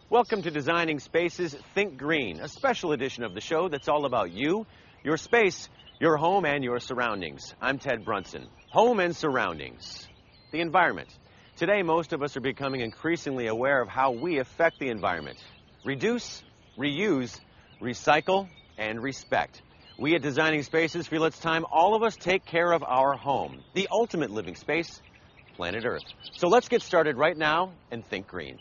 Welcome to Designing Spaces Think Green, a special edition of the show that's all about you, your space, your home, and your surroundings. I'm Ted Brunson. Home and surroundings. The environment. Today, most of us are becoming increasingly aware of how we affect the environment. Reduce, reuse, recycle, and respect. We at Designing Spaces feel it's time all of us take care of our home, the ultimate living space, planet Earth. So let's get started right now and think green.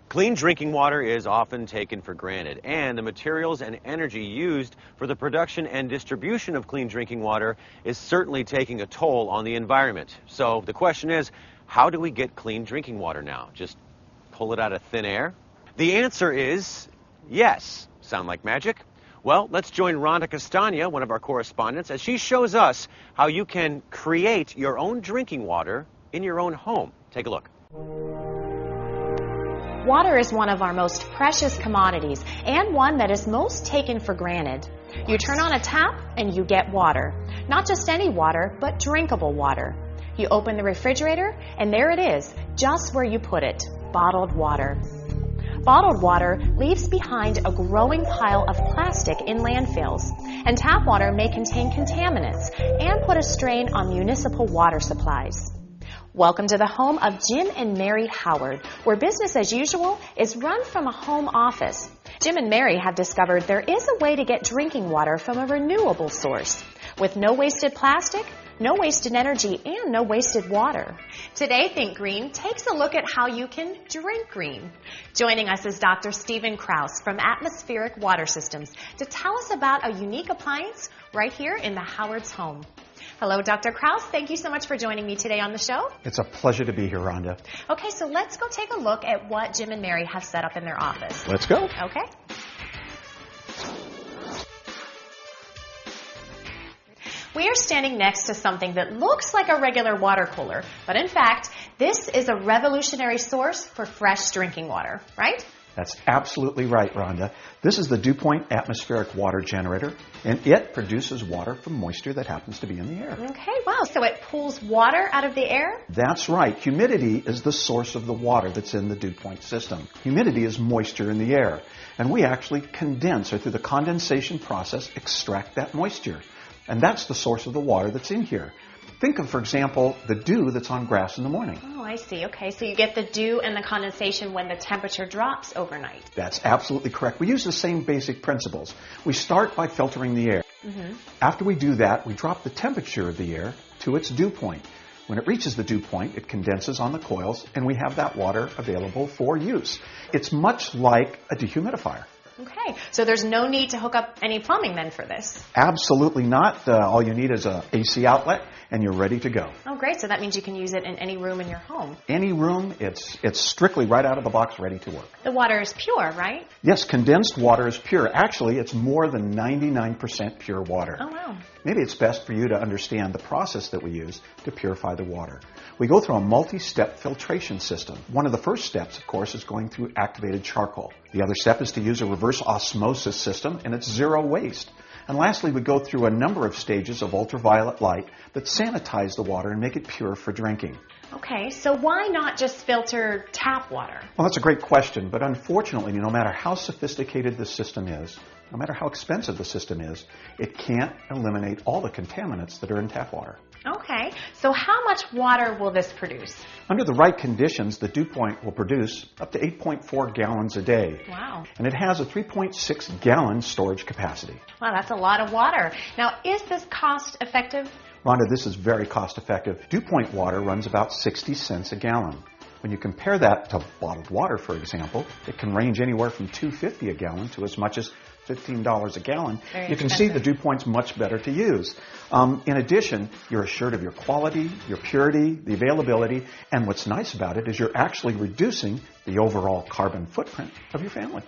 Clean drinking water is often taken for granted, and the materials and energy used for the production and distribution of clean drinking water is certainly taking a toll on the environment. So the question is, how do we get clean drinking water now? Just pull it out of thin air? The answer is yes. Sound like magic? Well, let's join Rhonda Castagna, one of our correspondents, as she shows us how you can create your own drinking water in your own home. Take a look. Water is one of our most precious commodities and one that is most taken for granted. You turn on a tap and you get water. Not just any water, but drinkable water. You open the refrigerator and there it is, just where you put it, bottled water. Bottled water leaves behind a growing pile of plastic in landfills, and tap water may contain contaminants and put a strain on municipal water supplies. Welcome to the home of Jim and Mary Howard, where business as usual is run from a home office. Jim and Mary have discovered there is a way to get drinking water from a renewable source, with no wasted plastic, no wasted energy, and no wasted water. Today, Think Green takes a look at how you can drink green. Joining us is Dr. Stephen Krause from Atmospheric Water Systems to tell us about a unique appliance right here in the Howard's home. Hello, Dr. Krause. Thank you so much for joining me today on the show. It's a pleasure to be here, Rhonda. Okay, so let's go take a look at what Jim and Mary have set up in their office. Let's go. Okay. We are standing next to something that looks like a regular water cooler, but in fact, this is a revolutionary source for fresh drinking water, right? That's absolutely right, Rhonda. This is the Dewpointe atmospheric water generator, and it produces water from moisture that happens to be in the air. Okay, wow. So it pulls water out of the air? That's right. Humidity is the source of the water that's in the Dewpointe system. Humidity is moisture in the air, and we actually condense, or through the condensation process, extract that moisture. And that's the source of the water that's in here. Think of, for example, the dew that's on grass in the morning. Oh, I see. Okay, so you get the dew and the condensation when the temperature drops overnight. That's absolutely correct. We use the same basic principles. We start by filtering the air. After we do that, we drop the temperature of the air to its dew point. When it reaches the dew point, it condenses on the coils, and we have that water available for use. It's much like a dehumidifier. Okay, so there's no need to hook up any plumbing then for this? Absolutely not. All you need is an AC outlet, and you're ready to go. Oh, great. So that means you can use it in any room in your home. Any room, it's strictly right out of the box, ready to work. The water is pure, right? Yes, condensed water is pure. Actually, it's more than 99% pure water. Oh, wow. Maybe it's best for you to understand the process that we use to purify the water. We go through a multi-step filtration system. One of the first steps, of course, is going through activated charcoal. The other step is to use a reverse osmosis system, and it's zero waste. And lastly, we go through a number of stages of ultraviolet light that sanitize the water and make it pure for drinking. Okay, so why not just filter tap water? Well, that's a great question, but unfortunately, no matter how sophisticated the system is, no matter how expensive the system is, it can't eliminate all the contaminants that are in tap water. Okay, so how much water will this produce? Under the right conditions, the Dewpointe will produce up to 8.4 gallons a day. Wow. And it has a 3.6 gallon storage capacity. Wow, that's a lot of water. Now, is this cost effective? Rhonda, this is very cost effective. Dewpointe water runs about 60 cents a gallon. When you compare that to bottled water, for example, it can range anywhere from $2.50 a gallon to as much as $15 a gallon. Very you can see the Dewpointe's much better to use. In addition, you're assured of your quality, your purity, the availability, and what's nice about it is you're actually reducing the overall carbon footprint of your family.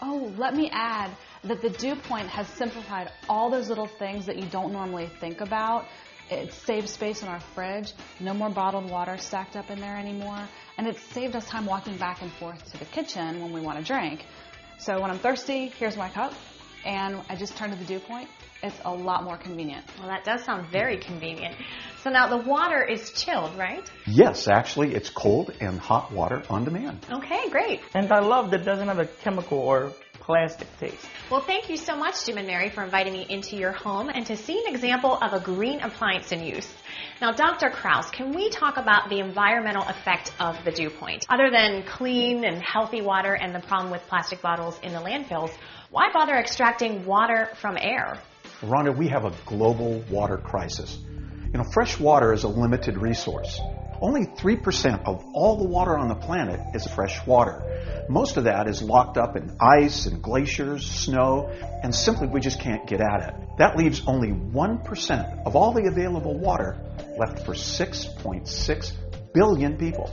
Oh, let me add that the Dewpointe has simplified all those little things that you don't normally think about. It saves space in our fridge, no more bottled water stacked up in there anymore, and it's saved us time walking back and forth to the kitchen when we want to drink. So when I'm thirsty, here's my cup, and I just turn to the Dewpointe. It's a lot more convenient. Well, that does sound very convenient. So now the water is chilled, right? Yes, actually, it's cold and hot water on demand. Okay, great. And I love that it doesn't have a chemical or plastic taste. Well, thank you so much, Jim and Mary, for inviting me into your home and to see an example of a green appliance in use. Now, Dr. Krause, can we talk about the environmental effect of the Dewpointe? Other than clean and healthy water and the problem with plastic bottles in the landfills, why bother extracting water from air? Rhonda, we have a global water crisis. You know, fresh water is a limited resource. Only 3% of all the water on the planet is fresh water. Most of that is locked up in ice and glaciers, snow, and simply we just can't get at it. That leaves only 1% of all the available water left for 6.6 billion people.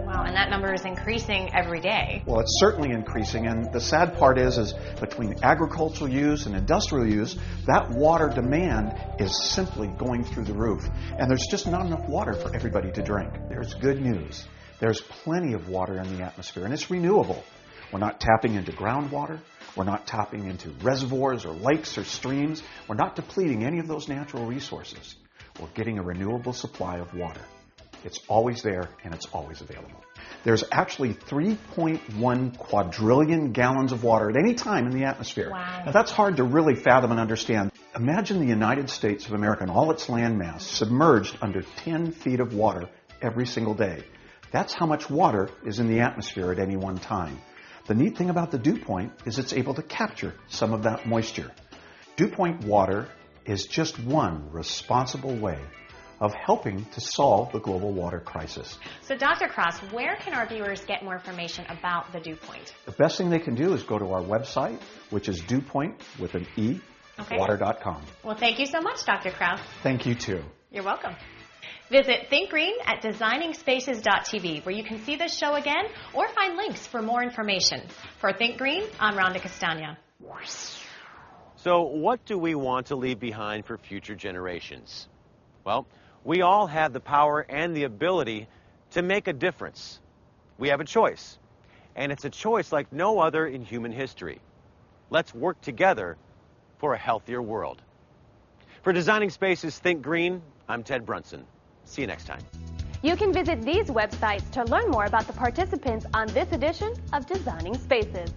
Wow, and that number is increasing every day. Well, it's certainly increasing, and the sad part is between agricultural use and industrial use, that water demand is simply going through the roof. And there's just not enough water for everybody to drink. There's good news. There's plenty of water in the atmosphere, and it's renewable. We're not tapping into groundwater. We're not tapping into reservoirs or lakes or streams. We're not depleting any of those natural resources. We're getting a renewable supply of water. It's always there, and it's always available. There's actually 3.1 quadrillion gallons of water at any time in the atmosphere. Wow. Now, that's hard to really fathom and understand. Imagine the United States of America and all its landmass submerged under 10 feet of water every single day. That's how much water is in the atmosphere at any one time. The neat thing about the Dewpointe is it's able to capture some of that moisture. Dewpointe water is just one responsible way of helping to solve the global water crisis. So, Dr. Krause, where can our viewers get more information about the Dewpointe? The best thing they can do is go to our website, which is Dewpointe with an E, water.com. Well, thank you so much, Dr. Krause. Thank you, too. You're welcome. Visit Think Green at designingspaces.tv, where you can see this show again or find links for more information. For Think Green, I'm Rhonda Castagna. So what do we want to leave behind for future generations? Well, we all have the power and the ability to make a difference. We have a choice, and it's a choice like no other in human history. Let's work together for a healthier world. For Designing Spaces Think Green, I'm Ted Brunson. See you next time. You can visit these websites to learn more about the participants on this edition of Designing Spaces.